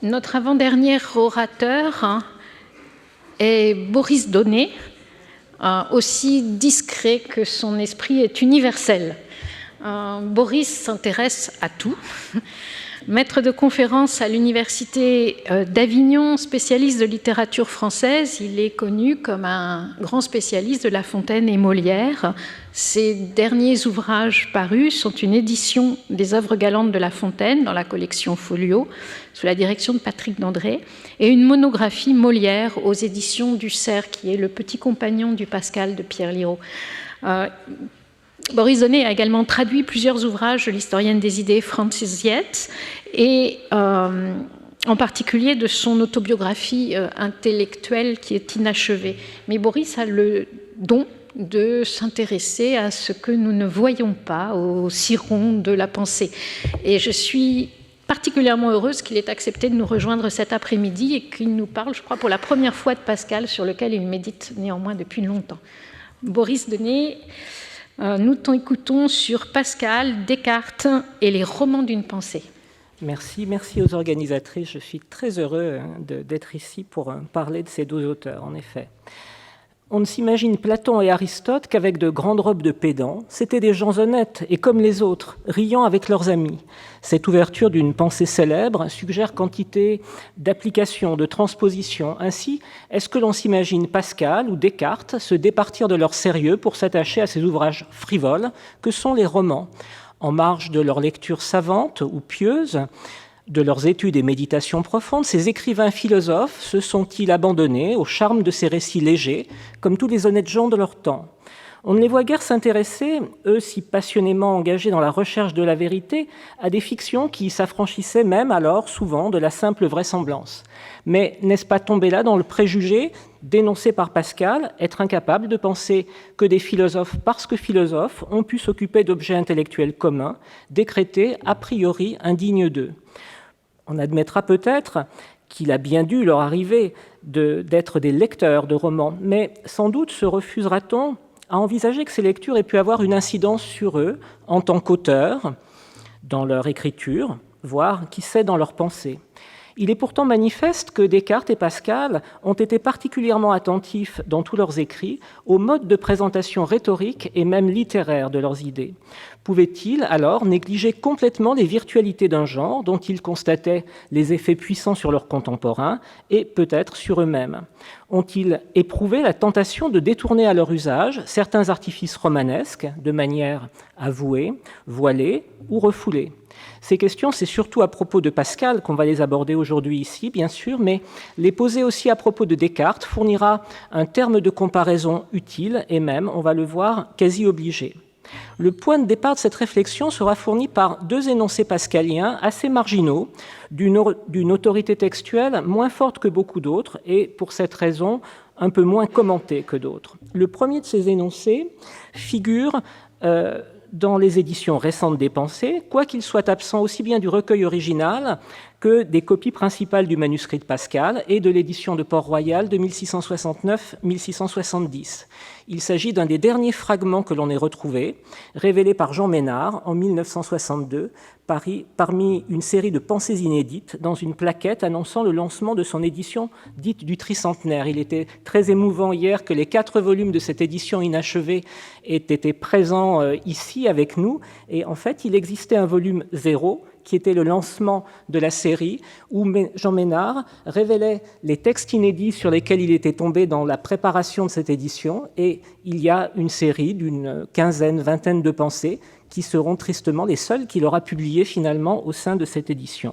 Notre avant-dernier orateur est Boris Donnet, aussi discret que son esprit est universel. Boris s'intéresse à tout. Maître de conférences à l'université d'Avignon, spécialiste de littérature française, il est connu comme un grand spécialiste de La Fontaine et Molière. Ses derniers ouvrages parus sont une édition des œuvres galantes de La Fontaine dans la collection Folio, sous la direction de Patrick Dandré, et une monographie Molière aux éditions du Cerf, qui est le petit compagnon du Pascal de Pierre Liraud. Boris Donnet a également traduit plusieurs ouvrages de l'historienne des idées Frances Yates, et en particulier de son autobiographie intellectuelle qui est inachevée. Mais Boris a le don de s'intéresser à ce que nous ne voyons pas, au ciron de la pensée. Et je suis particulièrement heureuse qu'il ait accepté de nous rejoindre cet après-midi et qu'il nous parle, je crois, pour la première fois de Pascal, sur lequel il médite néanmoins depuis longtemps. Boris Donnet, nous t'écoutons sur Pascal, Descartes et les romans d'une pensée. Merci aux organisatrices. Je suis très heureux d'être ici pour parler de ces deux auteurs, en effet. On ne s'imagine Platon et Aristote qu'avec de grandes robes de pédants. C'étaient des gens honnêtes et comme les autres, riant avec leurs amis. Cette ouverture d'une pensée célèbre suggère quantité d'applications, de transpositions. Ainsi, est-ce que l'on s'imagine Pascal ou Descartes se départir de leur sérieux pour s'attacher à ces ouvrages frivoles que sont les romans, en marge de leur lecture savante ou pieuse, de leurs études et méditations profondes, ces écrivains philosophes se sont-ils abandonnés au charme de ces récits légers, comme tous les honnêtes gens de leur temps ? On ne les voit guère s'intéresser, eux si passionnément engagés dans la recherche de la vérité, à des fictions qui s'affranchissaient même alors souvent de la simple vraisemblance. Mais n'est-ce pas tomber là dans le préjugé dénoncé par Pascal, être incapable de penser que des philosophes, parce que philosophes, ont pu s'occuper d'objets intellectuels communs, décrétés a priori indignes d'eux ? On admettra peut-être qu'il a bien dû leur arriver d'être des lecteurs de romans, mais sans doute se refusera-t-on à envisager que ces lectures aient pu avoir une incidence sur eux en tant qu'auteurs, dans leur écriture, voire, qui sait, dans leur pensée. Il est pourtant manifeste que Descartes et Pascal ont été particulièrement attentifs dans tous leurs écrits au mode de présentation rhétorique et même littéraire de leurs idées. Pouvaient-ils alors négliger complètement les virtualités d'un genre dont ils constataient les effets puissants sur leurs contemporains et peut-être sur eux-mêmes ? Ont-ils éprouvé la tentation de détourner à leur usage certains artifices romanesques de manière avouée, voilée ou refoulée ? Ces questions, c'est surtout à propos de Pascal qu'on va les aborder aujourd'hui ici, bien sûr, mais les poser aussi à propos de Descartes fournira un terme de comparaison utile et même, on va le voir, quasi obligé. Le point de départ de cette réflexion sera fourni par deux énoncés pascaliens assez marginaux, d'une autorité textuelle moins forte que beaucoup d'autres et, pour cette raison, un peu moins commentés que d'autres. Le premier de ces énoncés figure dans les éditions récentes des Pensées, quoiqu'il soit absent aussi bien du recueil original que des copies principales du manuscrit de Pascal et de l'édition de Port-Royal de 1669-1670. Il s'agit d'un des derniers fragments que l'on ait retrouvé, révélé par Jean Ménard en 1962, parmi une série de pensées inédites dans une plaquette annonçant le lancement de son édition dite du tricentenaire. Il était très émouvant hier que les 4 volumes de cette édition inachevée aient été présents ici avec nous. Et en fait, il existait un volume 0 qui était le lancement de la série, où Jean Ménard révélait les textes inédits sur lesquels il était tombé dans la préparation de cette édition, et il y a une série d'une quinzaine, vingtaine de pensées qui seront tristement les seules qu'il aura publiées finalement au sein de cette édition.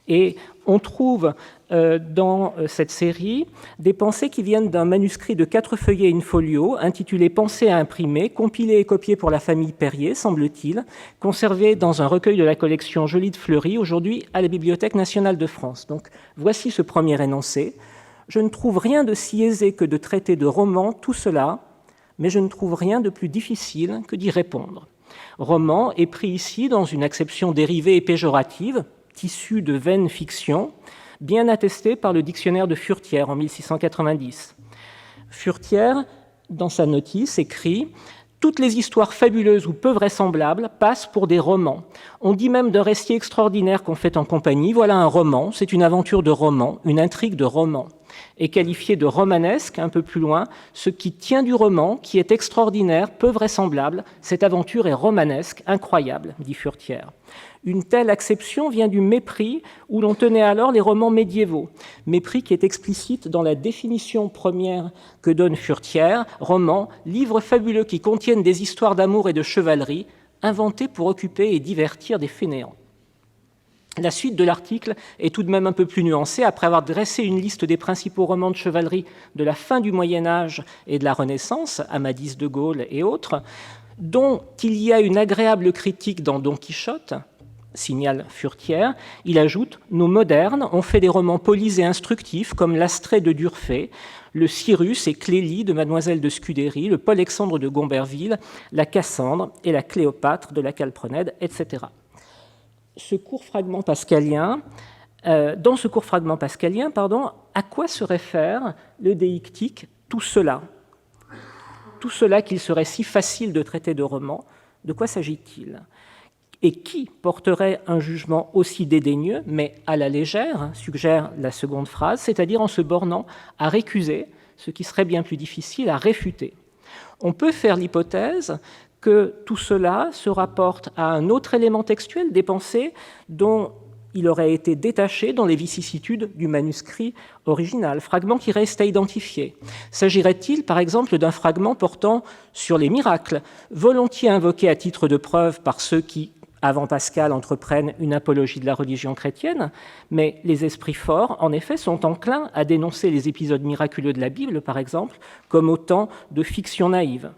Et on trouve dans cette série des pensées qui viennent d'un manuscrit de 4 feuillets in folio intitulé « Pensées à imprimer », compilé et copié pour la famille Perrier, semble-t-il, conservé dans un recueil de la collection Joly de Fleury, aujourd'hui à la Bibliothèque nationale de France. Donc voici ce premier énoncé. « Je ne trouve rien de si aisé que de traiter de roman tout cela, mais je ne trouve rien de plus difficile que d'y répondre. » Roman est pris ici dans une acception dérivée et péjorative, tissue de vaine fiction, bien attestée par le dictionnaire de Furetière en 1690. Furetière, dans sa notice, écrit « Toutes les histoires fabuleuses ou peu vraisemblables passent pour des romans. On dit même d'un récit extraordinaire qu'on fait en compagnie, voilà un roman, c'est une aventure de roman, une intrigue de roman. Et qualifié de romanesque, un peu plus loin, ce qui tient du roman, qui est extraordinaire, peu vraisemblable, cette aventure est romanesque, incroyable, dit Furetière. Une telle acception vient du mépris où l'on tenait alors les romans médiévaux. Mépris qui est explicite dans la définition première que donne Furetière, roman, livres fabuleux qui contiennent des histoires d'amour et de chevalerie, inventés pour occuper et divertir des fainéants. La suite de l'article est tout de même un peu plus nuancée. Après avoir dressé une liste des principaux romans de chevalerie de la fin du Moyen-Âge et de la Renaissance, Amadis de Gaulle et autres, dont il y a une agréable critique dans Don Quichotte, signale Furetière, il ajoute « Nos modernes ont fait des romans polis et instructifs comme l'Astrée de D'Urfé, le Cyrus et Clélie de Mademoiselle de Scudéry, le Paul-Alexandre de Gomberville, la Cassandre et la Cléopâtre de la Calprenède, etc. » Dans ce court fragment pascalien, à quoi se réfère le déictique « tout cela » ? Tout cela qu'il serait si facile de traiter de roman, de quoi s'agit-il ? Et qui porterait un jugement aussi dédaigneux, mais à la légère, suggère la seconde phrase, c'est-à-dire en se bornant à récuser, ce qui serait bien plus difficile à réfuter. On peut faire l'hypothèse que tout cela se rapporte à un autre élément textuel des pensées dont il aurait été détaché dans les vicissitudes du manuscrit original, fragment qui reste à identifier. S'agirait-il, par exemple, d'un fragment portant sur les miracles, volontiers invoqué à titre de preuve par ceux qui, avant Pascal, entreprennent une apologie de la religion chrétienne, mais les esprits forts, en effet, sont enclins à dénoncer les épisodes miraculeux de la Bible, par exemple, comme autant de fictions naïves.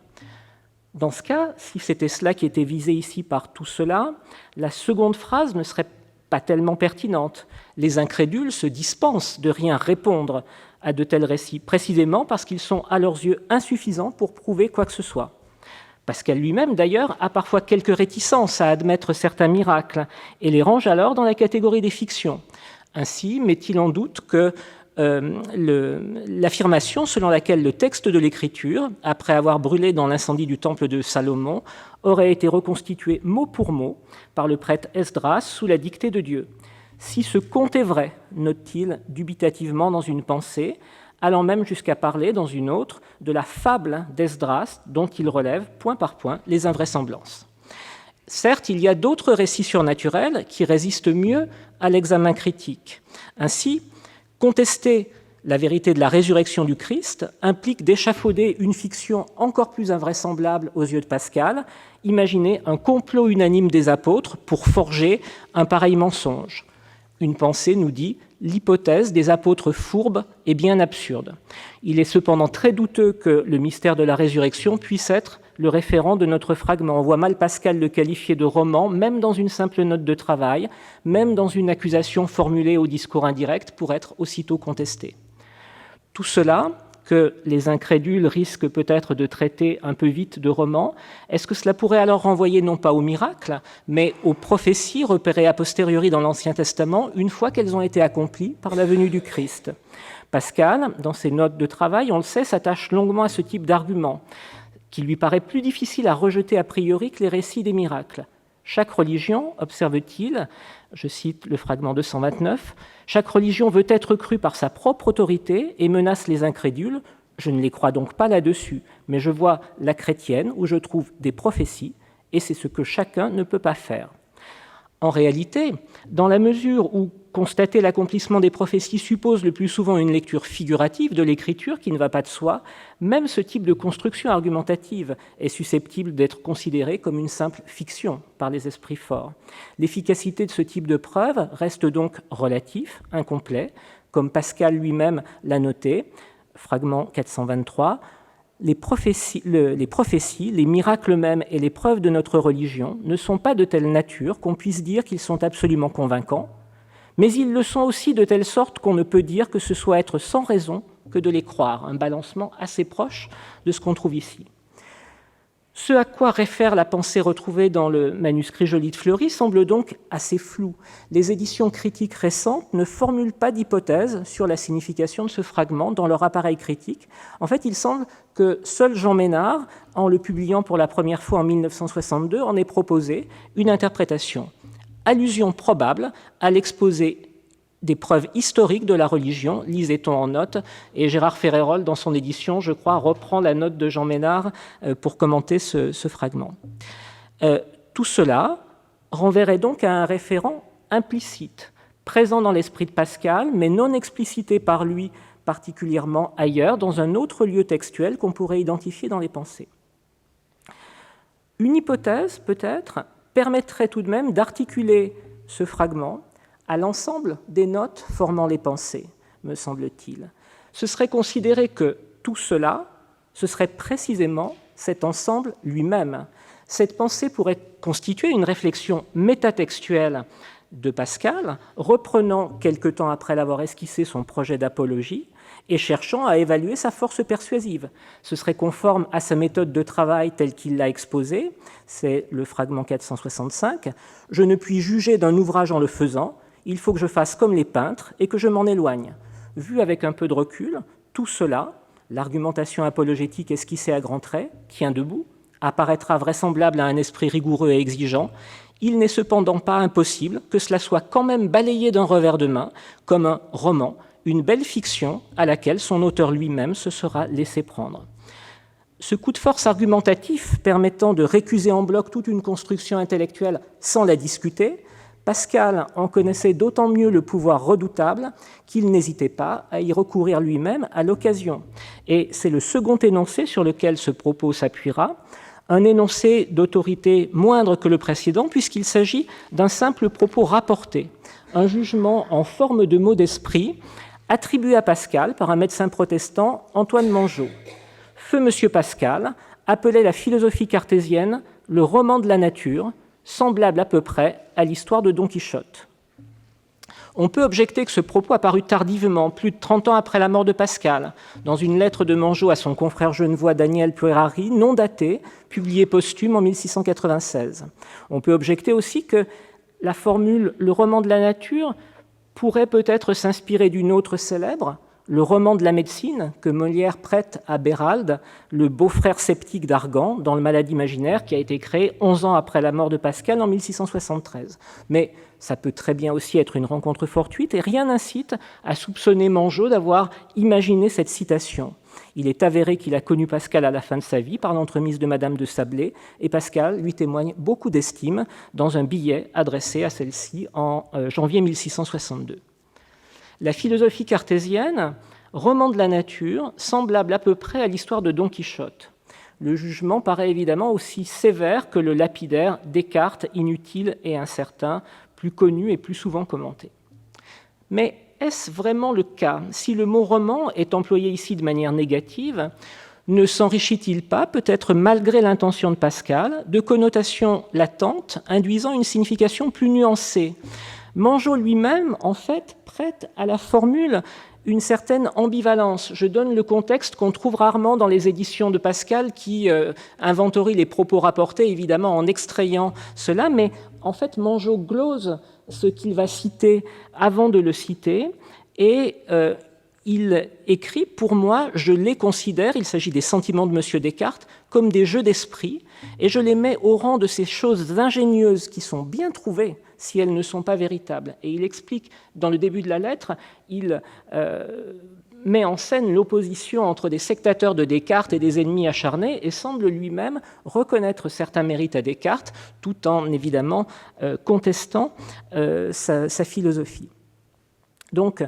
Dans ce cas, si c'était cela qui était visé ici par tout cela, la seconde phrase ne serait pas tellement pertinente. Les incrédules se dispensent de rien répondre à de tels récits, précisément parce qu'ils sont à leurs yeux insuffisants pour prouver quoi que ce soit. Pascal lui-même, d'ailleurs, a parfois quelques réticences à admettre certains miracles et les range alors dans la catégorie des fictions. Ainsi met-il en doute que l'affirmation selon laquelle le texte de l'Écriture, après avoir brûlé dans l'incendie du temple de Salomon, aurait été reconstitué mot pour mot par le prêtre Esdras sous la dictée de Dieu. Si ce conte est vrai, note-t-il dubitativement dans une pensée, allant même jusqu'à parler dans une autre de la fable d'Esdras dont il relève point par point les invraisemblances. Certes, il y a d'autres récits surnaturels qui résistent mieux à l'examen critique. Ainsi, contester la vérité de la résurrection du Christ implique d'échafauder une fiction encore plus invraisemblable aux yeux de Pascal, imaginer un complot unanime des apôtres pour forger un pareil mensonge. Une pensée nous dit « l'hypothèse des apôtres fourbes est bien absurde ». Il est cependant très douteux que le mystère de la résurrection puisse être le référent de notre fragment. On voit mal Pascal le qualifier de roman, même dans une simple note de travail, même dans une accusation formulée au discours indirect pour être aussitôt contestée. Tout cela, que les incrédules risquent peut-être de traiter un peu vite de roman, est-ce que cela pourrait alors renvoyer non pas aux miracles, mais aux prophéties repérées a posteriori dans l'Ancien Testament, une fois qu'elles ont été accomplies par la venue du Christ ? Pascal, dans ses notes de travail, on le sait, s'attache longuement à ce type d'argument, qui lui paraît plus difficile à rejeter a priori que les récits des miracles. Chaque religion, observe-t-il, je cite le fragment 229, « chaque religion veut être crue par sa propre autorité et menace les incrédules. Je ne les crois donc pas là-dessus, mais je vois la chrétienne où je trouve des prophéties, et c'est ce que chacun ne peut pas faire. » En réalité, dans la mesure où constater l'accomplissement des prophéties suppose le plus souvent une lecture figurative de l'écriture qui ne va pas de soi, même ce type de construction argumentative est susceptible d'être considéré comme une simple fiction par les esprits forts. L'efficacité de ce type de preuve reste donc relatif, incomplet, comme Pascal lui-même l'a noté, fragment 423, les prophéties, les miracles mêmes et les preuves de notre religion ne sont pas de telle nature qu'on puisse dire qu'ils sont absolument convaincants, mais ils le sont aussi de telle sorte qu'on ne peut dire que ce soit être sans raison que de les croire, un balancement assez proche de ce qu'on trouve ici. Ce à quoi réfère la pensée retrouvée dans le manuscrit Joly de Fleury semble donc assez flou. Les éditions critiques récentes ne formulent pas d'hypothèse sur la signification de ce fragment dans leur appareil critique. En fait, il semble que seul Jean Ménard, en le publiant pour la première fois en 1962, en ait proposé une interprétation. Allusion probable à l'exposé des preuves historiques de la religion, lisait-on en note, et Gérard Ferrérol, dans son édition, je crois, reprend la note de Jean Ménard pour commenter ce fragment. Tout cela renverrait donc à un référent implicite, présent dans l'esprit de Pascal, mais non explicité par lui particulièrement ailleurs, dans un autre lieu textuel qu'on pourrait identifier dans les pensées. Une hypothèse, peut-être, permettrait tout de même d'articuler ce fragment à l'ensemble des notes formant les pensées, me semble-t-il. Ce serait considérer que tout cela, ce serait précisément cet ensemble lui-même. Cette pensée pourrait constituer une réflexion métatextuelle de Pascal, reprenant quelque temps après l'avoir esquissé son projet d'apologie et cherchant à évaluer sa force persuasive. Ce serait conforme à sa méthode de travail telle qu'il l'a exposée, c'est le fragment 465. « Je ne puis juger d'un ouvrage en le faisant, il faut que je fasse comme les peintres et que je m'en éloigne. » Vu avec un peu de recul, tout cela, l'argumentation apologétique esquissée à grands traits, tient debout, apparaîtra vraisemblable à un esprit rigoureux et exigeant. Il n'est cependant pas impossible que cela soit quand même balayé d'un revers de main, comme un roman, une belle fiction à laquelle son auteur lui-même se sera laissé prendre. Ce coup de force argumentatif permettant de récuser en bloc toute une construction intellectuelle sans la discuter, Pascal en connaissait d'autant mieux le pouvoir redoutable qu'il n'hésitait pas à y recourir lui-même à l'occasion. Et c'est le second énoncé sur lequel ce propos s'appuiera, un énoncé d'autorité moindre que le précédent, puisqu'il s'agit d'un simple propos rapporté, un jugement en forme de mot d'esprit attribué à Pascal par un médecin protestant, Antoine Mangeot. Feu Monsieur Pascal appelait la philosophie cartésienne le roman de la nature, semblable à peu près à l'histoire de Don Quichotte. On peut objecter que ce propos a paru tardivement, plus de 30 ans après la mort de Pascal, dans une lettre de Mangeot à son confrère genevois Daniel Puérari, non datée, publiée posthume en 1696. On peut objecter aussi que la formule « le roman de la nature » pourrait peut-être s'inspirer d'une autre célèbre, le roman de la médecine que Molière prête à Béralde, le beau-frère sceptique d'Argan, dans le Malade imaginaire, qui a été créé 11 ans après la mort de Pascal en 1673. Mais ça peut très bien aussi être une rencontre fortuite et rien n'incite à soupçonner Mangeot d'avoir imaginé cette citation. Il est avéré qu'il a connu Pascal à la fin de sa vie par l'entremise de Madame de Sablé et Pascal lui témoigne beaucoup d'estime dans un billet adressé à celle-ci en janvier 1662. La philosophie cartésienne, roman de la nature, semblable à peu près à l'histoire de Don Quichotte. Le jugement paraît évidemment aussi sévère que le lapidaire Descartes, inutile et incertain, plus connu et plus souvent commenté. Mais est-ce vraiment le cas? Si le mot roman est employé ici de manière négative, ne s'enrichit-il pas, peut-être malgré l'intention de Pascal, de connotations latentes induisant une signification plus nuancée? Mangeot lui-même, en fait, prête à la formule une certaine ambivalence. Je donne le contexte qu'on trouve rarement dans les éditions de Pascal qui inventorient les propos rapportés, évidemment en extrayant cela, mais en fait Mangeot glose ce qu'il va citer avant de le citer, et il écrit « Pour moi, je les considère, il s'agit des sentiments de M. Descartes, comme des jeux d'esprit, et je les mets au rang de ces choses ingénieuses qui sont bien trouvées, si elles ne sont pas véritables. » Et il explique, dans le début de la lettre, il met en scène l'opposition entre des sectateurs de Descartes et des ennemis acharnés, et semble lui-même reconnaître certains mérites à Descartes, tout en, évidemment, contestant sa philosophie. Donc,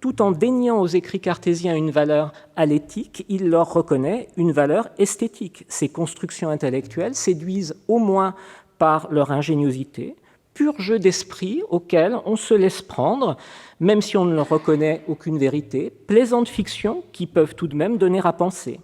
tout en déniant aux écrits cartésiens une valeur à l'éthique, il leur reconnaît une valeur esthétique. Ces constructions intellectuelles séduisent au moins par leur ingéniosité, pur jeu d'esprit auquel on se laisse prendre, même si on ne leur reconnaît aucune vérité, plaisantes fictions qui peuvent tout de même donner à penser.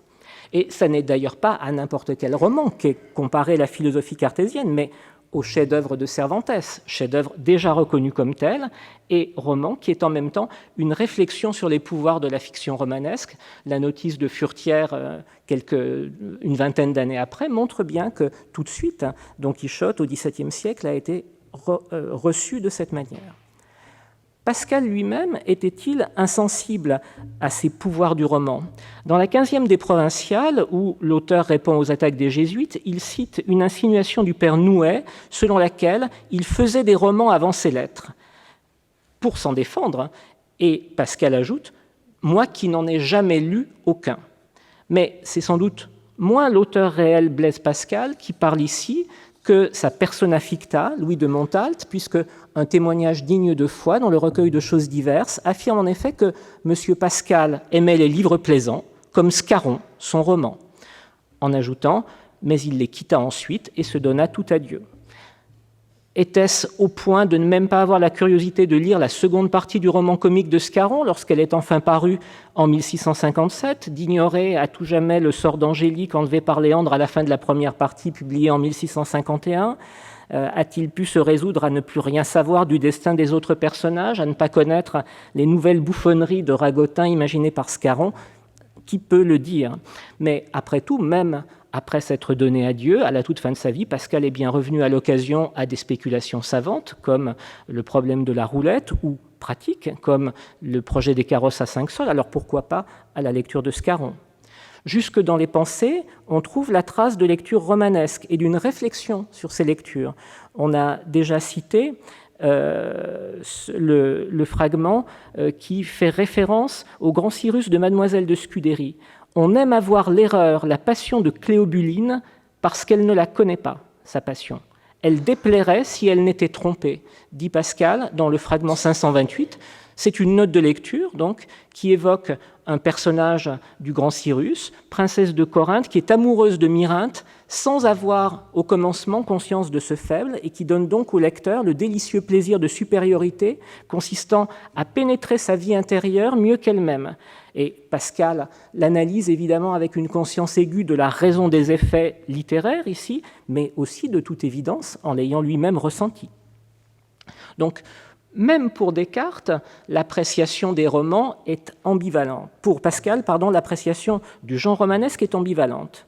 Et ça n'est d'ailleurs pas à n'importe quel roman qu'est comparée la philosophie cartésienne, mais au chef-d'œuvre de Cervantes, chef-d'œuvre déjà reconnu comme tel, et roman qui est en même temps une réflexion sur les pouvoirs de la fiction romanesque. La notice de Furetière, une vingtaine d'années après, montre bien que tout de suite, Don Quichotte, au XVIIe siècle, a été reçu de cette manière. Pascal lui-même était-il insensible à ces pouvoirs du roman ? Dans la 15e des Provinciales, où l'auteur répond aux attaques des Jésuites, il cite une insinuation du père Nouet, selon laquelle il faisait des romans avant ses lettres, pour s'en défendre. Et Pascal ajoute « moi qui n'en ai jamais lu aucun ». Mais c'est sans doute moins l'auteur réel Blaise Pascal qui parle ici que sa persona ficta, Louis de Montalt, puisque un témoignage digne de foi dans le recueil de choses diverses affirme en effet que M. Pascal aimait les livres plaisants, comme Scarron, son roman, en ajoutant « mais il les quitta ensuite et se donna tout à Dieu ». Était-ce au point de ne même pas avoir la curiosité de lire la seconde partie du roman comique de Scarron lorsqu'elle est enfin parue en 1657, d'ignorer à tout jamais le sort d'Angélique enlevé par Léandre à la fin de la première partie publiée en 1651 ? A-t-il pu se résoudre à ne plus rien savoir du destin des autres personnages, à ne pas connaître les nouvelles bouffonneries de ragotin imaginées par Scarron ? Qui peut le dire ? Mais après tout, même après s'être donné à Dieu, à la toute fin de sa vie, Pascal est bien revenu à l'occasion à des spéculations savantes, comme le problème de la roulette, ou pratiques, comme le projet des carrosses à 5 sols. Alors pourquoi pas à la lecture de Scarron ? Jusque dans les pensées, on trouve la trace de lectures romanesques et d'une réflexion sur ces lectures. On a déjà cité le fragment qui fait référence au Grand Cyrus de Mademoiselle de Scudéry. On aime avoir l'erreur, la passion de Cléobuline, parce qu'elle ne la connaît pas, sa passion. Elle déplairait si elle n'était trompée, dit Pascal dans le fragment 528. C'est une note de lecture, donc, qui évoque un personnage du Grand Cyrus, princesse de Corinthe, qui est amoureuse de Myrinthe, sans avoir au commencement conscience de ce faible, et qui donne donc au lecteur le délicieux plaisir de supériorité consistant à pénétrer sa vie intérieure mieux qu'elle-même. Et Pascal l'analyse évidemment avec une conscience aiguë de la raison des effets littéraires ici, mais aussi de toute évidence en l'ayant lui-même ressenti. Donc, même pour Descartes, l'appréciation des romans est ambivalente. Pour Pascal, l'appréciation du genre romanesque est ambivalente.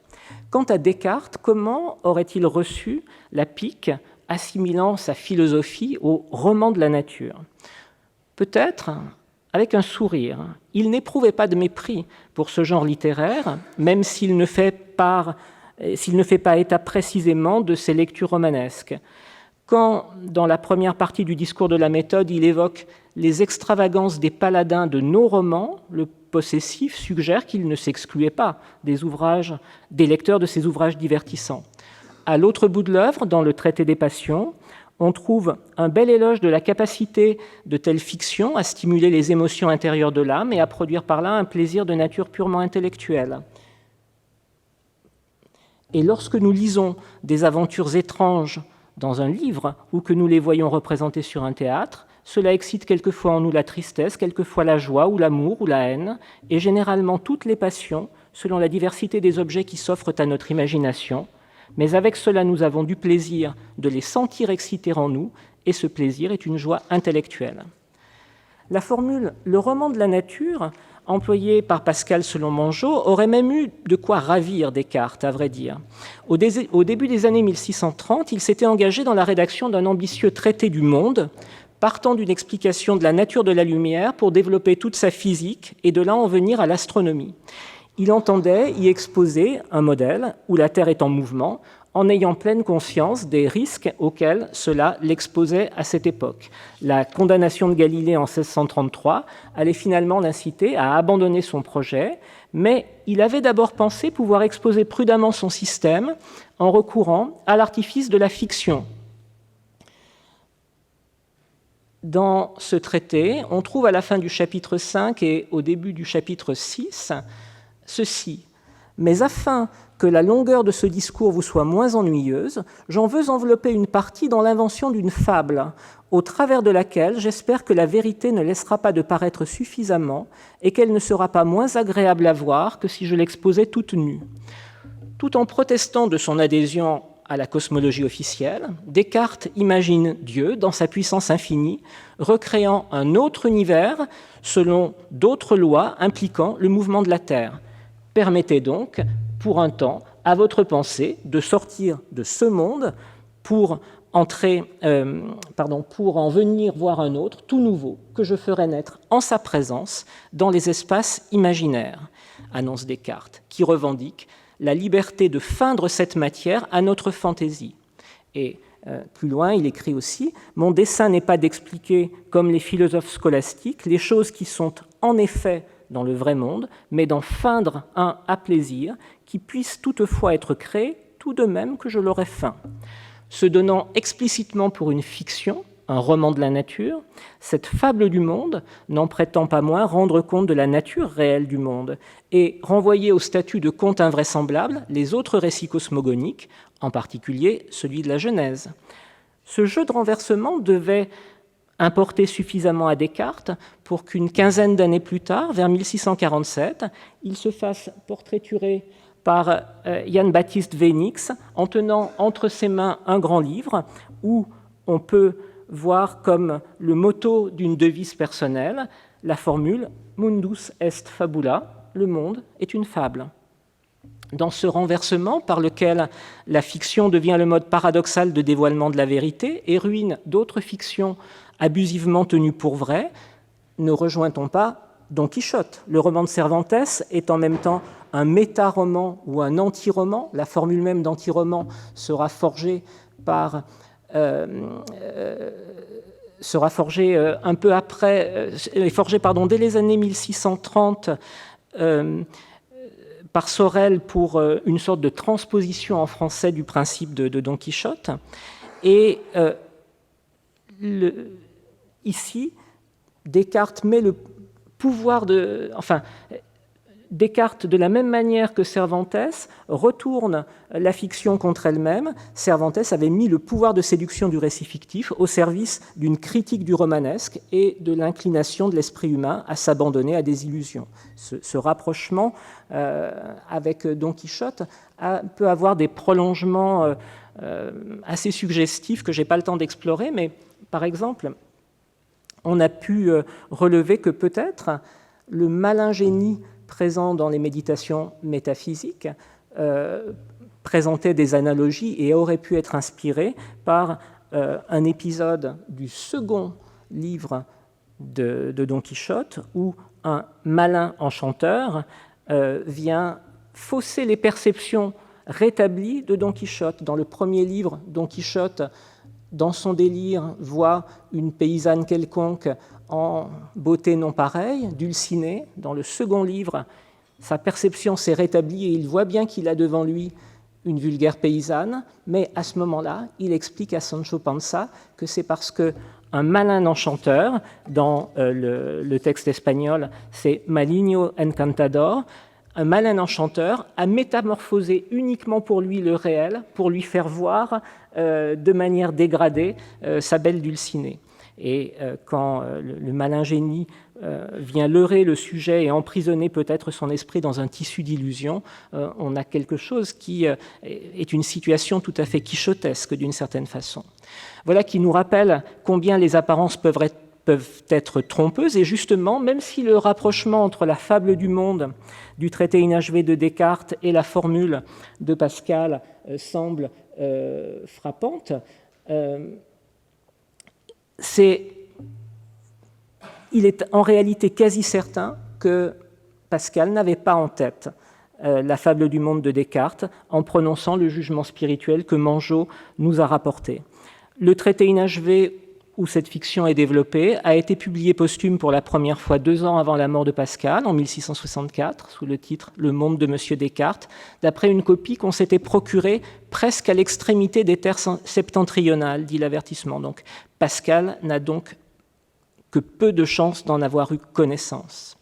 Quant à Descartes, comment aurait-il reçu la pique, assimilant sa philosophie au roman de la nature ? Peut-être avec un sourire. Il n'éprouvait pas de mépris pour ce genre littéraire, même s'il ne fait pas état précisément de ses lectures romanesques. Quand, dans la première partie du discours de la méthode, il évoque les extravagances des paladins de nos romans, le possessif suggère qu'il ne s'excluait pas des lecteurs de ces ouvrages divertissants. À l'autre bout de l'œuvre, dans le Traité des Passions, on trouve un bel éloge de la capacité de telle fiction à stimuler les émotions intérieures de l'âme et à produire par là un plaisir de nature purement intellectuelle. Et lorsque nous lisons des aventures étranges dans un livre ou que nous les voyons représentées sur un théâtre, cela excite quelquefois en nous la tristesse, quelquefois la joie ou l'amour ou la haine, et généralement toutes les passions, selon la diversité des objets qui s'offrent à notre imagination. Mais avec cela, nous avons du plaisir de les sentir exciter en nous, et ce plaisir est une joie intellectuelle. La formule « le roman de la nature », employée par Pascal selon Mongeau, aurait même eu de quoi ravir Descartes, à vrai dire. Au début des années 1630, il s'était engagé dans la rédaction d'un ambitieux traité du monde, partant d'une explication de la nature de la lumière pour développer toute sa physique et de là en venir à l'astronomie. Il entendait y exposer un modèle où la Terre est en mouvement, en ayant pleine conscience des risques auxquels cela l'exposait à cette époque. La condamnation de Galilée en 1633 allait finalement l'inciter à abandonner son projet, mais il avait d'abord pensé pouvoir exposer prudemment son système en recourant à l'artifice de la fiction. Dans ce traité, on trouve à la fin du chapitre 5 et au début du chapitre 6 ceci. « Mais afin que la longueur de ce discours vous soit moins ennuyeuse, j'en veux envelopper une partie dans l'invention d'une fable, au travers de laquelle j'espère que la vérité ne laissera pas de paraître suffisamment et qu'elle ne sera pas moins agréable à voir que si je l'exposais toute nue. Tout en protestant de son adhésion à la cosmologie officielle, Descartes imagine Dieu, dans sa puissance infinie, recréant un autre univers selon d'autres lois impliquant le mouvement de la Terre. Permettez donc, pour un temps, à votre pensée de sortir de ce monde pour en venir voir un autre, tout nouveau, que je ferai naître en sa présence dans les espaces imaginaires, annonce Descartes, qui revendique la liberté de feindre cette matière à notre fantaisie. Et plus loin, il écrit aussi « Mon dessein n'est pas d'expliquer, comme les philosophes scolastiques, les choses qui sont en effet dans le vrai monde, mais d'en feindre un à plaisir, qui puisse toutefois être créé, tout de même que je l'aurais feint. » Se donnant explicitement pour une fiction, un roman de la nature, cette fable du monde n'en prétend pas moins rendre compte de la nature réelle du monde et renvoyer au statut de conte invraisemblable les autres récits cosmogoniques, en particulier celui de la Genèse. Ce jeu de renversement devait importer suffisamment à Descartes pour qu'une quinzaine d'années plus tard, vers 1647, il se fasse portraiturer par Jan Baptist Weenix en tenant entre ses mains un grand livre où on peut voir comme le motto d'une devise personnelle la formule « Mundus est fabula », le monde est une fable. Dans ce renversement par lequel la fiction devient le mode paradoxal de dévoilement de la vérité et ruine d'autres fictions abusivement tenues pour vraies, ne rejoint-on pas Don Quichotte? Le roman de Cervantes est en même temps un méta-roman ou un anti-roman. La formule même d'anti-roman sera forgée un peu après, dès les années 1630 par Sorel pour une sorte de transposition en français du principe de Don Quichotte. Et ici, Descartes met le pouvoir Descartes, de la même manière que Cervantes, retourne la fiction contre elle-même. Cervantes avait mis le pouvoir de séduction du récit fictif au service d'une critique du romanesque et de l'inclination de l'esprit humain à s'abandonner à des illusions. Ce rapprochement avec Don Quichotte peut avoir des prolongements assez suggestifs que je n'ai pas le temps d'explorer, mais par exemple, on a pu relever que peut-être le malin génie présent dans les méditations métaphysiques présentait des analogies et aurait pu être inspiré par un épisode du second livre de Don Quichotte où un malin enchanteur vient fausser les perceptions rétablies de Don Quichotte. Dans le premier livre, Don Quichotte, dans son délire, voit une paysanne quelconque en beauté non pareille, Dulcinée. Dans le second livre, sa perception s'est rétablie et il voit bien qu'il a devant lui une vulgaire paysanne, mais à ce moment-là, il explique à Sancho Panza que c'est parce qu'un malin enchanteur, dans le texte espagnol, c'est Maligno Encantador, un malin enchanteur a métamorphosé uniquement pour lui le réel, pour lui faire voir de manière dégradée sa belle Dulcinée. Et quand le malin génie vient leurrer le sujet et emprisonner peut-être son esprit dans un tissu d'illusions, on a quelque chose qui est une situation tout à fait quichotesque d'une certaine façon. Voilà qui nous rappelle combien les apparences peuvent être trompeuses, et justement, même si le rapprochement entre la fable du monde du traité inachevé de Descartes et la formule de Pascal semble frappante, il est en réalité quasi certain que Pascal n'avait pas en tête la fable du monde de Descartes en prononçant le jugement spirituel que Manjot nous a rapporté. Le traité inachevé où cette fiction est développée a été publié posthume pour la première fois 2 ans avant la mort de Pascal, en 1664, sous le titre « Le monde de Monsieur Descartes », d'après une copie qu'on s'était procurée presque à l'extrémité des terres septentrionales, dit l'avertissement. Donc Pascal n'a donc que peu de chances d'en avoir eu connaissance.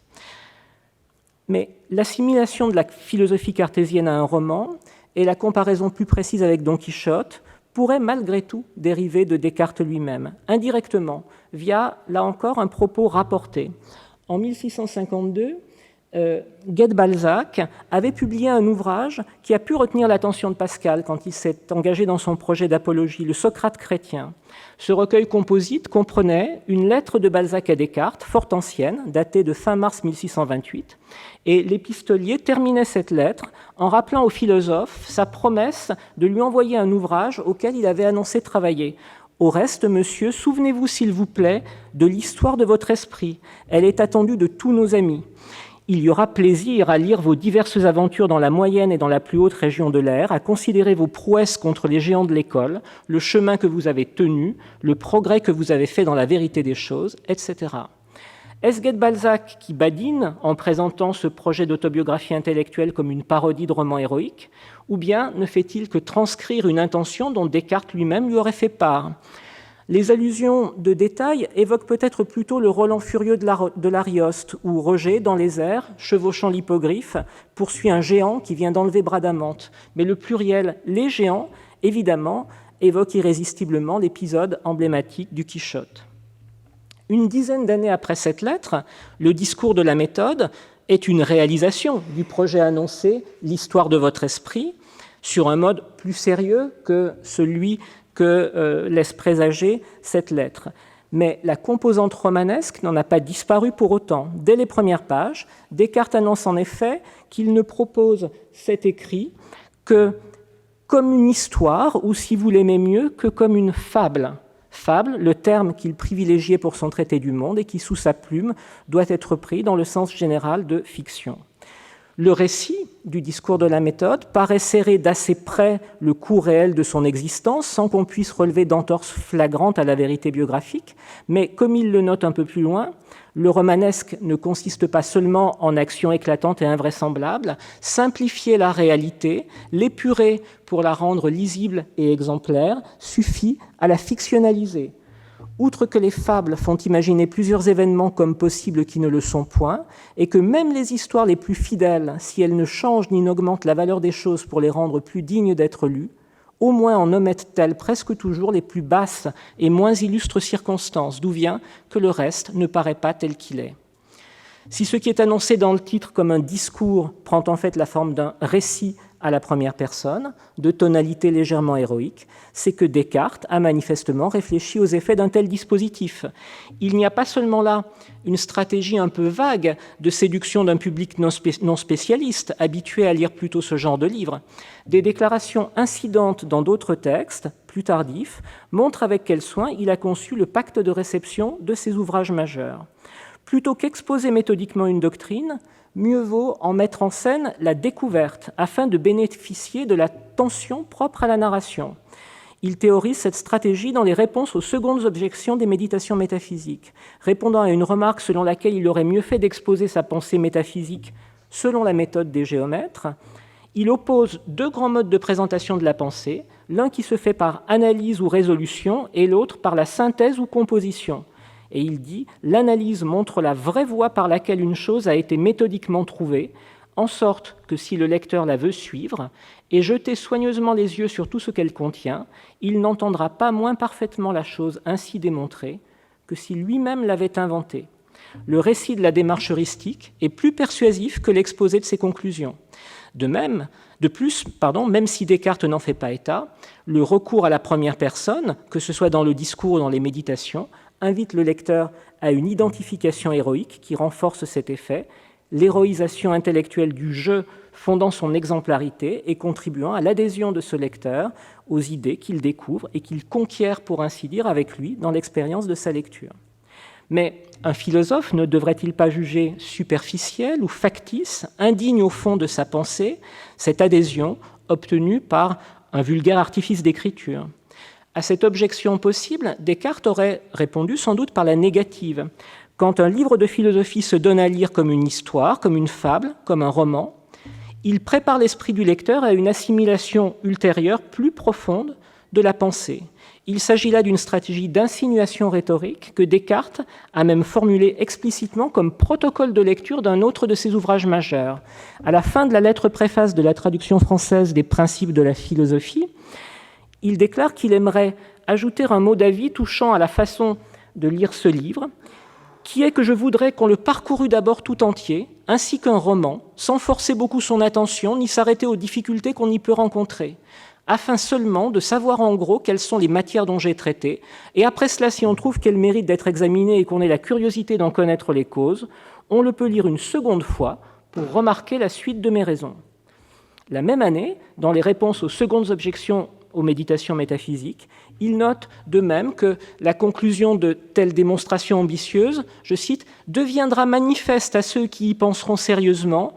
Mais l'assimilation de la philosophie cartésienne à un roman et la comparaison plus précise avec Don Quichotte pourraient malgré tout dériver de Descartes lui-même, indirectement, via, là encore, un propos rapporté. En 1652, Gued Balzac avait publié un ouvrage qui a pu retenir l'attention de Pascal quand il s'est engagé dans son projet d'apologie, le Socrate chrétien. Ce recueil composite comprenait une lettre de Balzac à Descartes, fort ancienne, datée de fin mars 1628, et l'épistolier terminait cette lettre en rappelant au philosophe sa promesse de lui envoyer un ouvrage auquel il avait annoncé travailler. Au reste, monsieur, souvenez-vous s'il vous plaît de l'histoire de votre esprit. Elle est attendue de tous nos amis. Il y aura plaisir à lire vos diverses aventures dans la moyenne et dans la plus haute région de l'air, à considérer vos prouesses contre les géants de l'école, le chemin que vous avez tenu, le progrès que vous avez fait dans la vérité des choses, etc. Est-ce Gued Balzac qui badine en présentant ce projet d'autobiographie intellectuelle comme une parodie de roman héroïque, ou bien ne fait-il que transcrire une intention dont Descartes lui-même lui aurait fait part ? Les allusions de détail évoquent peut-être plutôt le Roland furieux de l'Arioste, où Roger, dans les airs, chevauchant l'hippogriffe, poursuit un géant qui vient d'enlever Bradamante. Mais le pluriel « les géants », évidemment, évoque irrésistiblement l'épisode emblématique du Quichotte. Une dizaine d'années après cette lettre, le discours de la méthode est une réalisation du projet annoncé « L'histoire de votre esprit », sur un mode plus sérieux que celui que laisse présager cette lettre. Mais la composante romanesque n'en a pas disparu pour autant. Dès les premières pages, Descartes annonce en effet qu'il ne propose cet écrit que comme une histoire, ou si vous l'aimez mieux, que comme une fable. Fable, le terme qu'il privilégiait pour son traité du monde et qui, sous sa plume, doit être pris dans le sens général de fiction. Le récit du discours de la méthode paraît serrer d'assez près le cours réel de son existence sans qu'on puisse relever d'entorse flagrante à la vérité biographique, mais comme il le note un peu plus loin, le romanesque ne consiste pas seulement en actions éclatantes et invraisemblables, simplifier la réalité, l'épurer pour la rendre lisible et exemplaire, suffit à la fictionnaliser. Outre que les fables font imaginer plusieurs événements comme possibles qui ne le sont point, et que même les histoires les plus fidèles, si elles ne changent ni n'augmentent la valeur des choses pour les rendre plus dignes d'être lues, au moins en omettent-elles presque toujours les plus basses et moins illustres circonstances, d'où vient que le reste ne paraît pas tel qu'il est. Si ce qui est annoncé dans le titre comme un discours prend en fait la forme d'un récit à la première personne, de tonalité légèrement héroïque, c'est que Descartes a manifestement réfléchi aux effets d'un tel dispositif. Il n'y a pas seulement là une stratégie un peu vague de séduction d'un public non spécialiste, habitué à lire plutôt ce genre de livres. Des déclarations incidentes dans d'autres textes, plus tardifs, montrent avec quel soin il a conçu le pacte de réception de ses ouvrages majeurs. Plutôt qu'exposer méthodiquement une doctrine, mieux vaut en mettre en scène la découverte afin de bénéficier de la tension propre à la narration. Il théorise cette stratégie dans les réponses aux secondes objections des méditations métaphysiques, répondant à une remarque selon laquelle il aurait mieux fait d'exposer sa pensée métaphysique selon la méthode des géomètres. Il oppose deux grands modes de présentation de la pensée, l'un qui se fait par analyse ou résolution et l'autre par la synthèse ou composition. Et il dit « L'analyse montre la vraie voie par laquelle une chose a été méthodiquement trouvée, en sorte que si le lecteur la veut suivre et jeter soigneusement les yeux sur tout ce qu'elle contient, il n'entendra pas moins parfaitement la chose ainsi démontrée que si lui-même l'avait inventée. Le récit de la démarche heuristique est plus persuasif que l'exposé de ses conclusions. Même si Descartes n'en fait pas état, le recours à la première personne, que ce soit dans le discours ou dans les méditations, invite le lecteur à une identification héroïque qui renforce cet effet, l'héroïsation intellectuelle du jeu fondant son exemplarité et contribuant à l'adhésion de ce lecteur aux idées qu'il découvre et qu'il conquiert, pour ainsi dire, avec lui dans l'expérience de sa lecture. Mais un philosophe ne devrait-il pas juger superficiel ou factice, indigne au fond de sa pensée, cette adhésion obtenue par un vulgaire artifice d'écriture ? À cette objection possible, Descartes aurait répondu sans doute par la négative. Quand un livre de philosophie se donne à lire comme une histoire, comme une fable, comme un roman, il prépare l'esprit du lecteur à une assimilation ultérieure plus profonde de la pensée. Il s'agit là d'une stratégie d'insinuation rhétorique que Descartes a même formulée explicitement comme protocole de lecture d'un autre de ses ouvrages majeurs. À la fin de la lettre préface de la traduction française des Principes de la philosophie, il déclare qu'il aimerait ajouter un mot d'avis touchant à la façon de lire ce livre, qui est que je voudrais qu'on le parcourût d'abord tout entier, ainsi qu'un roman, sans forcer beaucoup son attention, ni s'arrêter aux difficultés qu'on y peut rencontrer, afin seulement de savoir en gros quelles sont les matières dont j'ai traité, et après cela, si on trouve qu'elles méritent d'être examinées et qu'on ait la curiosité d'en connaître les causes, on le peut lire une seconde fois pour remarquer la suite de mes raisons. La même année, dans les réponses aux secondes objections aux méditations métaphysiques, il note de même que la conclusion de telle démonstration ambitieuse, je cite, « deviendra manifeste à ceux qui y penseront sérieusement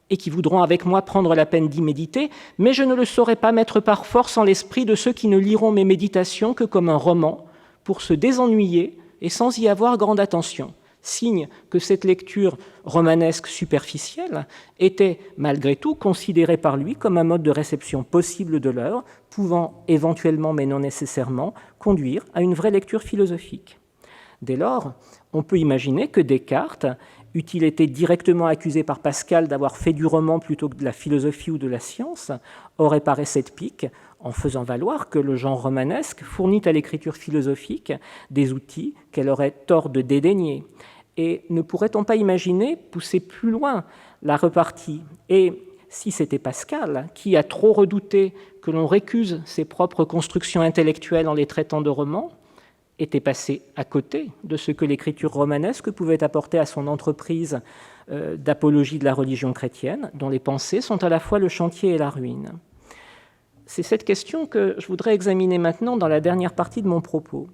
et qui voudront avec moi prendre la peine d'y méditer, mais je ne le saurais pas mettre par force en l'esprit de ceux qui ne liront mes méditations que comme un roman, pour se désennuyer et sans y avoir grande attention. » Signe que cette lecture romanesque superficielle était malgré tout considérée par lui comme un mode de réception possible de l'œuvre, pouvant éventuellement, mais non nécessairement, conduire à une vraie lecture philosophique. Dès lors, on peut imaginer que Descartes, eût-il été directement accusé par Pascal d'avoir fait du roman plutôt que de la philosophie ou de la science, aurait paré cette pique en faisant valoir que le genre romanesque fournit à l'écriture philosophique des outils qu'elle aurait tort de dédaigner. Et ne pourrait-on pas imaginer pousser plus loin la repartie? Et si c'était Pascal qui a trop redouté que l'on récuse ses propres constructions intellectuelles en les traitant de romans, était passé à côté de ce que l'écriture romanesque pouvait apporter à son entreprise d'apologie de la religion chrétienne, dont les pensées sont à la fois le chantier et la ruine. C'est cette question que je voudrais examiner maintenant dans la dernière partie de mon propos.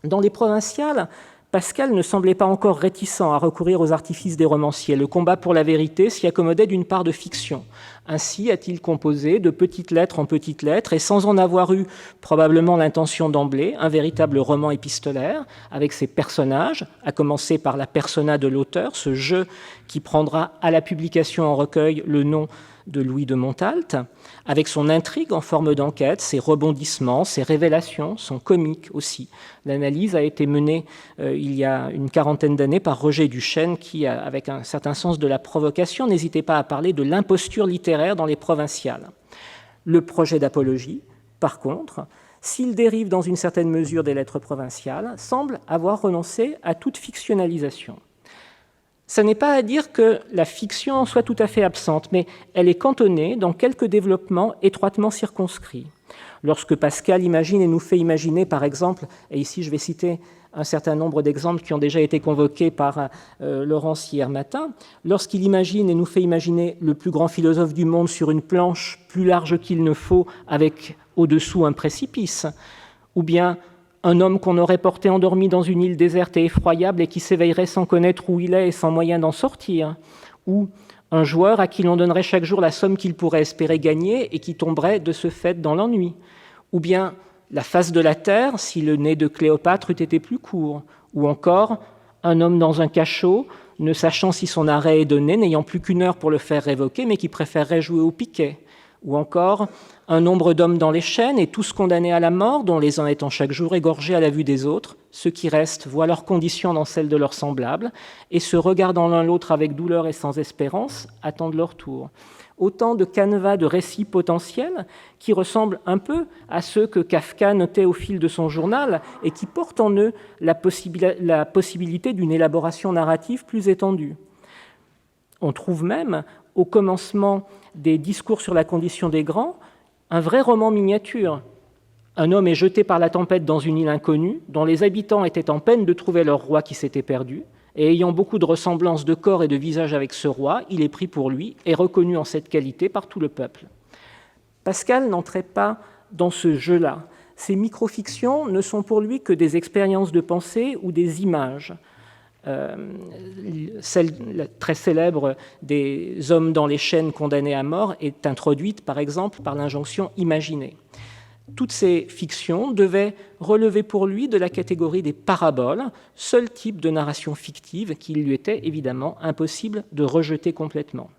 Dans les provinciales, Pascal ne semblait pas encore réticent à recourir aux artifices des romanciers. Le combat pour la vérité s'y accommodait d'une part de fiction. Ainsi a-t-il composé de petites lettres en petites lettres, et sans en avoir eu probablement l'intention d'emblée, un véritable roman épistolaire, avec ses personnages, à commencer par la persona de l'auteur, ce jeu qui prendra à la publication en recueil le nom de Louis de Montalt, avec son intrigue en forme d'enquête, ses rebondissements, ses révélations, son comique aussi. L'analyse a été menée il y a une quarantaine d'années par Roger Duchesne qui, avec un certain sens de la provocation, n'hésitait pas à parler de l'imposture littéraire dans les provinciales. Le projet d'apologie, par contre, s'il dérive dans une certaine mesure des lettres provinciales, semble avoir renoncé à toute fictionnalisation. Ça n'est pas à dire que la fiction en soit tout à fait absente, mais elle est cantonnée dans quelques développements étroitement circonscrits. Lorsque Pascal imagine et nous fait imaginer, par exemple, et ici je vais citer un certain nombre d'exemples qui ont déjà été convoqués par Laurence hier matin, lorsqu'il imagine et nous fait imaginer le plus grand philosophe du monde sur une planche plus large qu'il ne faut, avec au-dessous un précipice, ou bien un homme qu'on aurait porté endormi dans une île déserte et effroyable et qui s'éveillerait sans connaître où il est et sans moyen d'en sortir, ou un joueur à qui l'on donnerait chaque jour la somme qu'il pourrait espérer gagner et qui tomberait de ce fait dans l'ennui, ou bien la face de la terre si le nez de Cléopâtre eût été plus court, ou encore un homme dans un cachot, ne sachant si son arrêt est donné, n'ayant plus qu'une heure pour le faire révoquer, mais qui préférerait jouer au piquet, ou encore un nombre d'hommes dans les chaînes et tous condamnés à la mort, dont les uns étant chaque jour égorgés à la vue des autres. Ceux qui restent voient leurs conditions dans celles de leurs semblables et, se regardant l'un l'autre avec douleur et sans espérance, attendent leur tour. Autant de canevas de récits potentiels qui ressemblent un peu à ceux que Kafka notait au fil de son journal et qui portent en eux la possibilité d'une élaboration narrative plus étendue. On trouve même, au commencement des discours sur la condition des grands, un vrai roman miniature. Un homme est jeté par la tempête dans une île inconnue, dont les habitants étaient en peine de trouver leur roi qui s'était perdu, et ayant beaucoup de ressemblances de corps et de visage avec ce roi, il est pris pour lui et reconnu en cette qualité par tout le peuple. Pascal n'entrait pas dans ce jeu-là. Ces microfictions ne sont pour lui que des expériences de pensée ou des images. Celle très célèbre des hommes dans les chaînes condamnés à mort est introduite, par exemple, par l'injonction « imaginer ». Toutes ces fictions devaient relever pour lui de la catégorie des paraboles, seul type de narration fictive qu'il lui était évidemment impossible de rejeter complètement.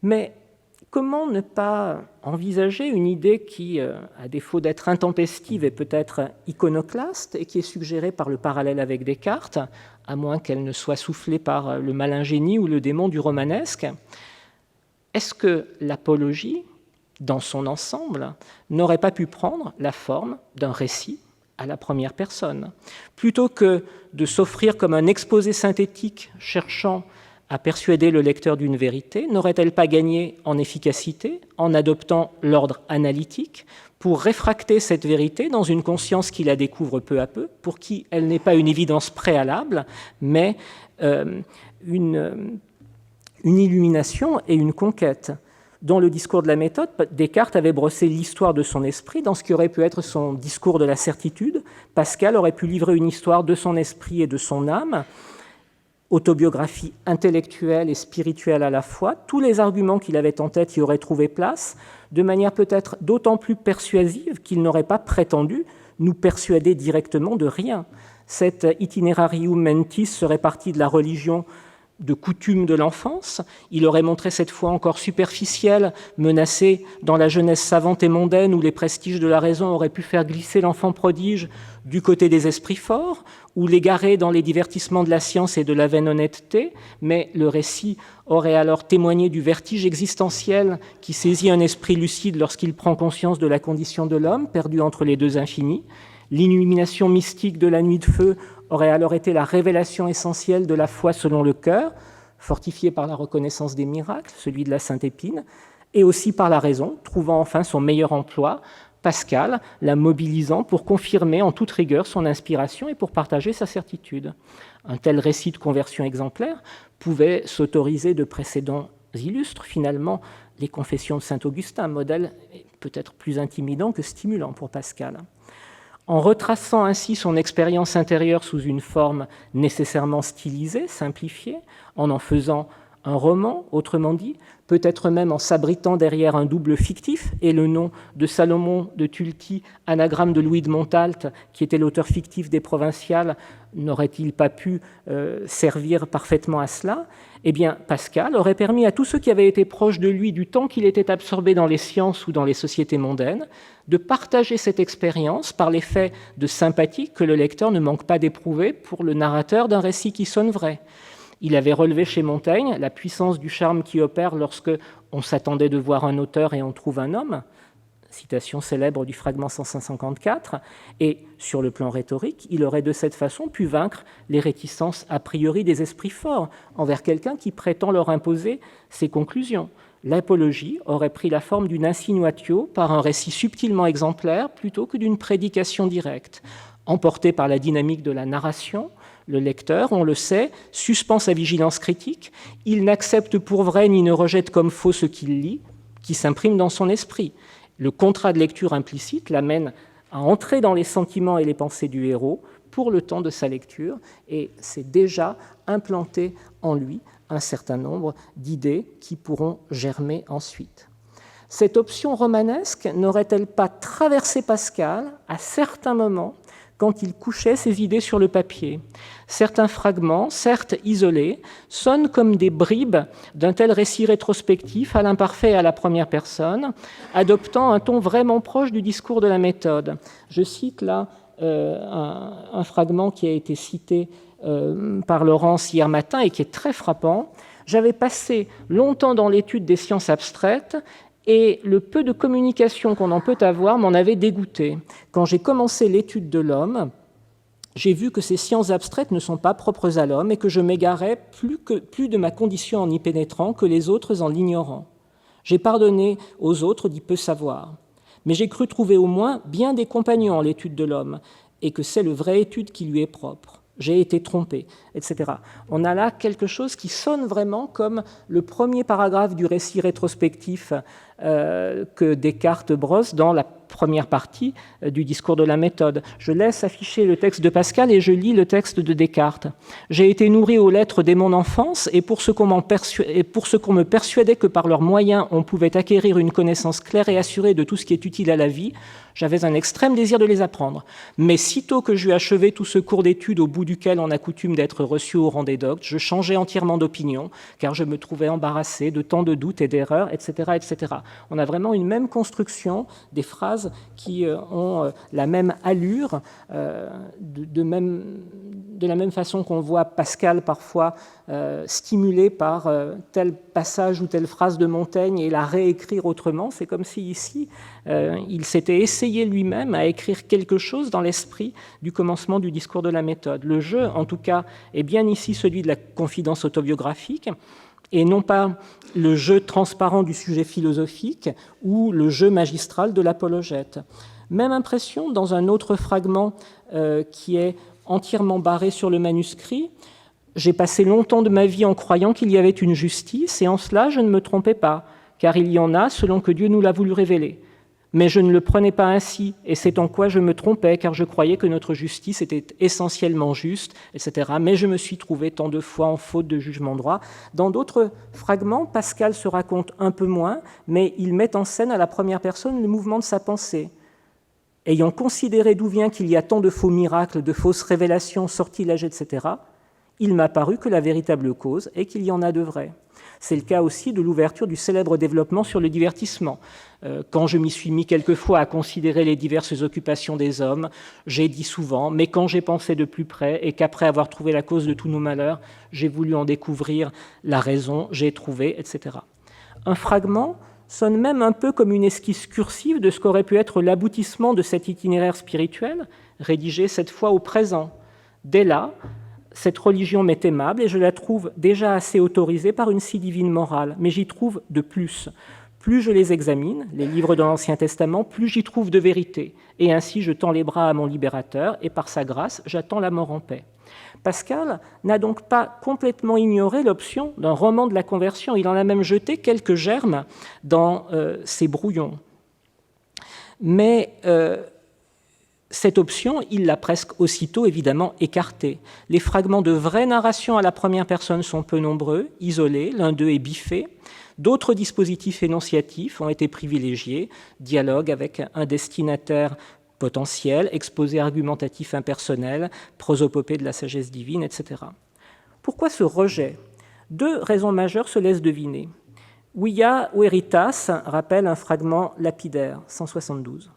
Mais Comment ne pas envisager une idée qui, à défaut d'être intempestive, est peut-être iconoclaste et qui est suggérée par le parallèle avec Descartes, à moins qu'elle ne soit soufflée par le malin génie ou le démon du romanesque? Est-ce que l'apologie, dans son ensemble, n'aurait pas pu prendre la forme d'un récit à la première personne? Plutôt que de s'offrir comme un exposé synthétique cherchant à persuader le lecteur d'une vérité, n'aurait-elle pas gagné en efficacité en adoptant l'ordre analytique pour réfracter cette vérité dans une conscience qui la découvre peu à peu, pour qui elle n'est pas une évidence préalable, mais une illumination et une conquête? Dans le discours de la méthode, Descartes avait brossé l'histoire de son esprit dans ce qui aurait pu être son discours de la certitude. Pascal aurait pu livrer une histoire de son esprit et de son âme, autobiographie intellectuelle et spirituelle à la fois. Tous les arguments qu'il avait en tête y auraient trouvé place, de manière peut-être d'autant plus persuasive qu'il n'aurait pas prétendu nous persuader directement de rien. Cet itinerarium mentis serait parti de la religion de coutume de l'enfance. Il aurait montré cette foi encore superficielle, menacée dans la jeunesse savante et mondaine où les prestiges de la raison auraient pu faire glisser l'enfant prodige du côté des esprits forts, ou l'égarer dans les divertissements de la science et de la vaine honnêteté, mais le récit aurait alors témoigné du vertige existentiel qui saisit un esprit lucide lorsqu'il prend conscience de la condition de l'homme, perdu entre les deux infinis. L'illumination mystique de la nuit de feu aurait alors été la révélation essentielle de la foi selon le cœur, fortifiée par la reconnaissance des miracles, celui de la Sainte Épine, et aussi par la raison, trouvant enfin son meilleur emploi, Pascal, la mobilisant pour confirmer en toute rigueur son inspiration et pour partager sa certitude. Un tel récit de conversion exemplaire pouvait s'autoriser de précédents illustres, finalement, les Confessions de saint Augustin, modèle peut-être plus intimidant que stimulant pour Pascal. En retraçant ainsi son expérience intérieure sous une forme nécessairement stylisée, simplifiée, en faisant un roman, autrement dit, peut-être même en s'abritant derrière un double fictif et le nom de Salomon de Tulti, anagramme de Louis de Montalte, qui était l'auteur fictif des Provinciales, n'aurait-il pas pu servir parfaitement à cela? Eh bien, Pascal aurait permis à tous ceux qui avaient été proches de lui du temps qu'il était absorbé dans les sciences ou dans les sociétés mondaines de partager cette expérience par l'effet de sympathie que le lecteur ne manque pas d'éprouver pour le narrateur d'un récit qui sonne vrai. Il avait relevé chez Montaigne la puissance du charme qui opère lorsque on s'attendait de voir un auteur et on trouve un homme, citation célèbre du fragment 154, et sur le plan rhétorique, il aurait de cette façon pu vaincre les réticences a priori des esprits forts envers quelqu'un qui prétend leur imposer ses conclusions. L'apologie aurait pris la forme d'une insinuatio par un récit subtilement exemplaire plutôt que d'une prédication directe. Emporté par la dynamique de la narration, le lecteur, on le sait, suspend sa vigilance critique, il n'accepte pour vrai ni ne rejette comme faux ce qu'il lit, qui s'imprime dans son esprit. Le contrat de lecture implicite l'amène à entrer dans les sentiments et les pensées du héros pour le temps de sa lecture, et c'est déjà implanté en lui un certain nombre d'idées qui pourront germer ensuite. Cette option romanesque n'aurait-elle pas traversé Pascal à certains moments quand il couchait ses idées sur le papier? Certains fragments, certes isolés, sonnent comme des bribes d'un tel récit rétrospectif à l'imparfait et à la première personne, adoptant un ton vraiment proche du discours de la méthode. Je cite là un fragment qui a été cité par Laurence hier matin et qui est très frappant. « J'avais passé longtemps dans l'étude des sciences abstraites et le peu de communication qu'on en peut avoir m'en avait dégoûté. Quand j'ai commencé l'étude de l'homme, j'ai vu que ces sciences abstraites ne sont pas propres à l'homme et que je m'égarais plus de ma condition en y pénétrant que les autres en l'ignorant. J'ai pardonné aux autres d'y peu savoir. Mais j'ai cru trouver au moins bien des compagnons en l'étude de l'homme et que c'est le vrai étude qui lui est propre. J'ai été trompé, etc. » On a là quelque chose qui sonne vraiment comme le premier paragraphe du récit rétrospectif que Descartes brosse dans la première partie du discours de la méthode. Je laisse afficher le texte de Pascal et je lis le texte de Descartes. « J'ai été nourri aux lettres dès mon enfance et pour ce qu'on me persuadait que par leurs moyens on pouvait acquérir une connaissance claire et assurée de tout ce qui est utile à la vie, J'avais un extrême désir de les apprendre. Mais sitôt que j'eus achevé tout ce cours d'études au bout duquel on a coutume d'être reçu au rang des doctes, je changeai entièrement d'opinion, car je me trouvais embarrassé de tant de doutes et d'erreurs, etc., etc. On a vraiment une même construction, des phrases qui ont la même allure, de la même façon qu'on voit Pascal parfois stimulé par tel passage ou telle phrase de Montaigne et la réécrire autrement. C'est comme si ici, il s'était essayé lui-même à écrire quelque chose dans l'esprit du commencement du discours de la méthode. Le jeu, en tout cas, est bien ici celui de la confidence autobiographique, et non pas le jeu transparent du sujet philosophique ou le jeu magistral de l'apologète. Même impression dans un autre fragment qui est entièrement barré sur le manuscrit. J'ai passé longtemps de ma vie en croyant qu'il y avait une justice, et en cela je ne me trompais pas, car il y en a selon que Dieu nous l'a voulu révéler. Mais je ne le prenais pas ainsi, et c'est en quoi je me trompais, car je croyais que notre justice était essentiellement juste, etc. Mais je me suis trouvé tant de fois en faute de jugement droit. Dans d'autres fragments, Pascal se raconte un peu moins, mais il met en scène à la première personne le mouvement de sa pensée. Ayant considéré d'où vient qu'il y a tant de faux miracles, de fausses révélations, sortilèges, etc., il m'a paru que la véritable cause est qu'il y en a de vrais. C'est le cas aussi de l'ouverture du célèbre développement sur le divertissement. Quand je m'y suis mis quelquefois à considérer les diverses occupations des hommes, j'ai dit souvent, mais quand j'ai pensé de plus près et qu'après avoir trouvé la cause de tous nos malheurs, j'ai voulu en découvrir la raison, j'ai trouvé, etc. Un fragment sonne même un peu comme une esquisse cursive de ce qu'aurait pu être l'aboutissement de cet itinéraire spirituel, rédigé cette fois au présent. Dès là, cette religion m'est aimable et je la trouve déjà assez autorisée par une si divine morale, mais j'y trouve de plus. Plus je les examine, les livres de l'Ancien Testament, plus j'y trouve de vérité. Et ainsi, je tends les bras à mon libérateur et par sa grâce, j'attends la mort en paix. Pascal n'a donc pas complètement ignoré l'option d'un roman de la conversion. Il en a même jeté quelques germes dans ses brouillons. Mais cette option, il l'a presque aussitôt évidemment écartée. Les fragments de vraie narration à la première personne sont peu nombreux, isolés, l'un d'eux est biffé. D'autres dispositifs énonciatifs ont été privilégiés, dialogue avec un destinataire potentiel, exposé argumentatif impersonnel, prosopopée de la sagesse divine, etc. Pourquoi ce rejet ? Deux raisons majeures se laissent deviner. Via Veritas rappelle un fragment lapidaire, 172.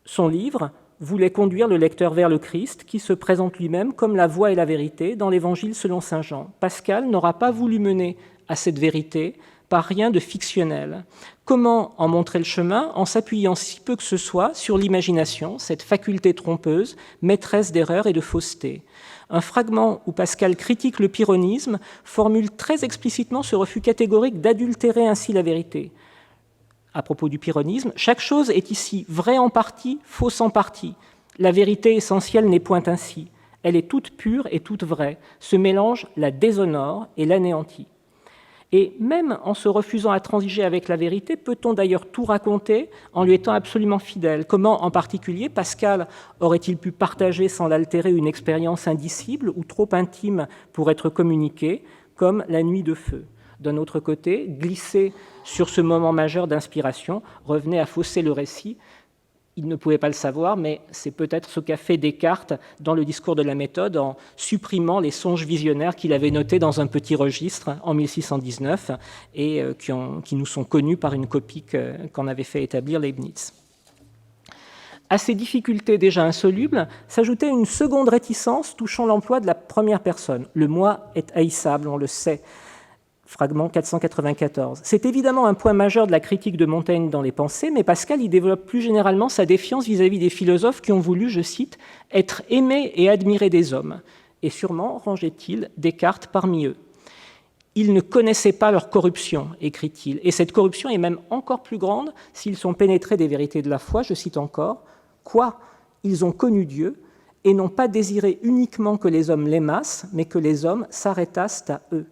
Son livre voulait conduire le lecteur vers le Christ, qui se présente lui-même comme la voie et la vérité dans l'Évangile selon saint Jean. Pascal n'aura pas voulu mener à cette vérité par rien de fictionnel. Comment en montrer le chemin en s'appuyant si peu que ce soit sur l'imagination, cette faculté trompeuse, maîtresse d'erreurs et de fausseté. Un fragment où Pascal critique le pyrrhonisme formule très explicitement ce refus catégorique d'adultérer ainsi la vérité. À propos du pyrrhonisme, chaque chose est ici vraie en partie, fausse en partie. La vérité essentielle n'est point ainsi. Elle est toute pure et toute vraie. Ce mélange la déshonore et l'anéantit. Et même en se refusant à transiger avec la vérité, peut-on d'ailleurs tout raconter en lui étant absolument fidèle ? Comment, en particulier, Pascal aurait-il pu partager sans l'altérer une expérience indicible ou trop intime pour être communiquée, comme la nuit de feu ? D'un autre côté, glisser sur ce moment majeur d'inspiration revenait à fausser le récit. Il ne pouvait pas le savoir, mais c'est peut-être ce qu'a fait Descartes dans le discours de la méthode en supprimant les songes visionnaires qu'il avait notés dans un petit registre en 1619 et qui nous sont connus par une copie qu'en avait fait établir Leibniz. À ces difficultés déjà insolubles s'ajoutait une seconde réticence touchant l'emploi de la première personne. Le moi est haïssable, on le sait. Fragment 494. C'est évidemment un point majeur de la critique de Montaigne dans les Pensées, mais Pascal y développe plus généralement sa défiance vis-à-vis des philosophes qui ont voulu, je cite, « être aimés et admirés des hommes ». Et sûrement rangeait-il Descartes parmi eux. Ils ne connaissaient pas leur corruption, écrit-il, et cette corruption est même encore plus grande s'ils sont pénétrés des vérités de la foi, je cite encore, « Quoi ? Ils ont connu Dieu et n'ont pas désiré uniquement que les hommes l'aimassent, mais que les hommes s'arrêtassent à eux. »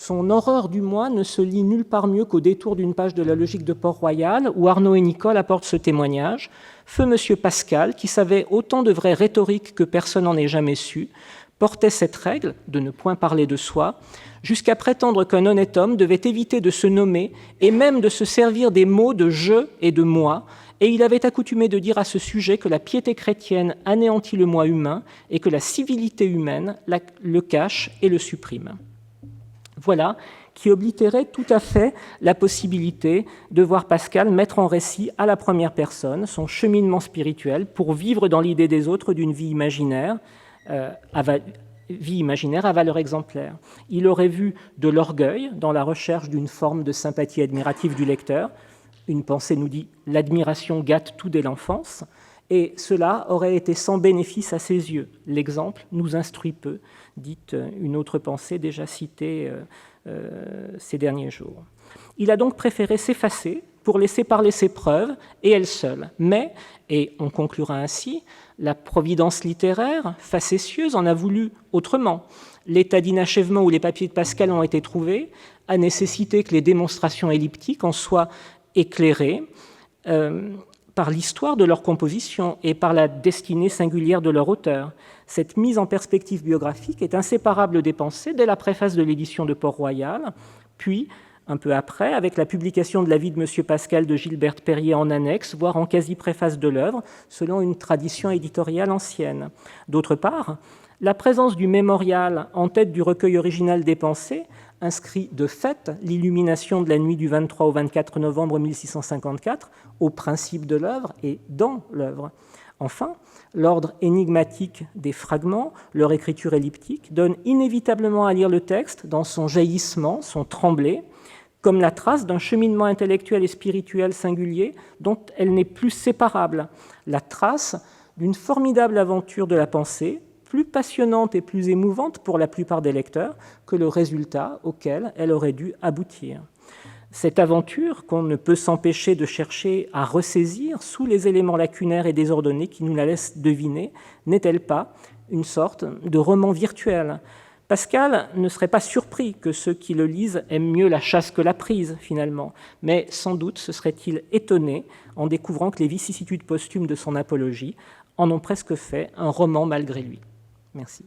Son horreur du moi ne se lit nulle part mieux qu'au détour d'une page de la Logique de Port-Royal, où Arnaud et Nicole apportent ce témoignage. Feu Monsieur Pascal, qui savait autant de vraie rhétorique que personne n'en ait jamais su, portait cette règle de ne point parler de soi, jusqu'à prétendre qu'un honnête homme devait éviter de se nommer et même de se servir des mots de « je » et de « moi », et il avait accoutumé de dire à ce sujet que la piété chrétienne anéantit le moi humain et que la civilité humaine le cache et le supprime. Voilà qui oblitérait tout à fait la possibilité de voir Pascal mettre en récit à la première personne son cheminement spirituel pour vivre dans l'idée des autres d'une vie imaginaire à valeur exemplaire. Il aurait vu de l'orgueil dans la recherche d'une forme de sympathie admirative du lecteur. Une pensée nous dit « l'admiration gâte tout dès l'enfance », et cela aurait été sans bénéfice à ses yeux. L'exemple nous instruit peu, dit une autre pensée déjà citée ces derniers jours. Il a donc préféré s'effacer pour laisser parler ses preuves, et elles seules. Mais, et on conclura ainsi, la providence littéraire, facétieuse, en a voulu autrement. L'état d'inachèvement où les papiers de Pascal ont été trouvés a nécessité que les démonstrations elliptiques en soient éclairées par l'histoire de leur composition et par la destinée singulière de leur auteur. Cette mise en perspective biographique est inséparable des pensées dès la préface de l'édition de Port-Royal, puis, un peu après, avec la publication de la vie de M. Pascal de Gilberte Perrier en annexe, voire en quasi-préface de l'œuvre, selon une tradition éditoriale ancienne. D'autre part, la présence du mémorial en tête du recueil original des pensées inscrit de fait l'illumination de la nuit du 23 au 24 novembre 1654 au principe de l'œuvre et dans l'œuvre. Enfin, l'ordre énigmatique des fragments, leur écriture elliptique, donne inévitablement à lire le texte dans son jaillissement, son tremblé, comme la trace d'un cheminement intellectuel et spirituel singulier dont elle n'est plus séparable, la trace d'une formidable aventure de la pensée, plus passionnante et plus émouvante pour la plupart des lecteurs que le résultat auquel elle aurait dû aboutir. Cette aventure, qu'on ne peut s'empêcher de chercher à ressaisir sous les éléments lacunaires et désordonnés qui nous la laissent deviner, n'est-elle pas une sorte de roman virtuel ? Pascal ne serait pas surpris que ceux qui le lisent aiment mieux la chasse que la prise, finalement, mais sans doute se serait-il étonné en découvrant que les vicissitudes posthumes de son apologie en ont presque fait un roman malgré lui. Merci.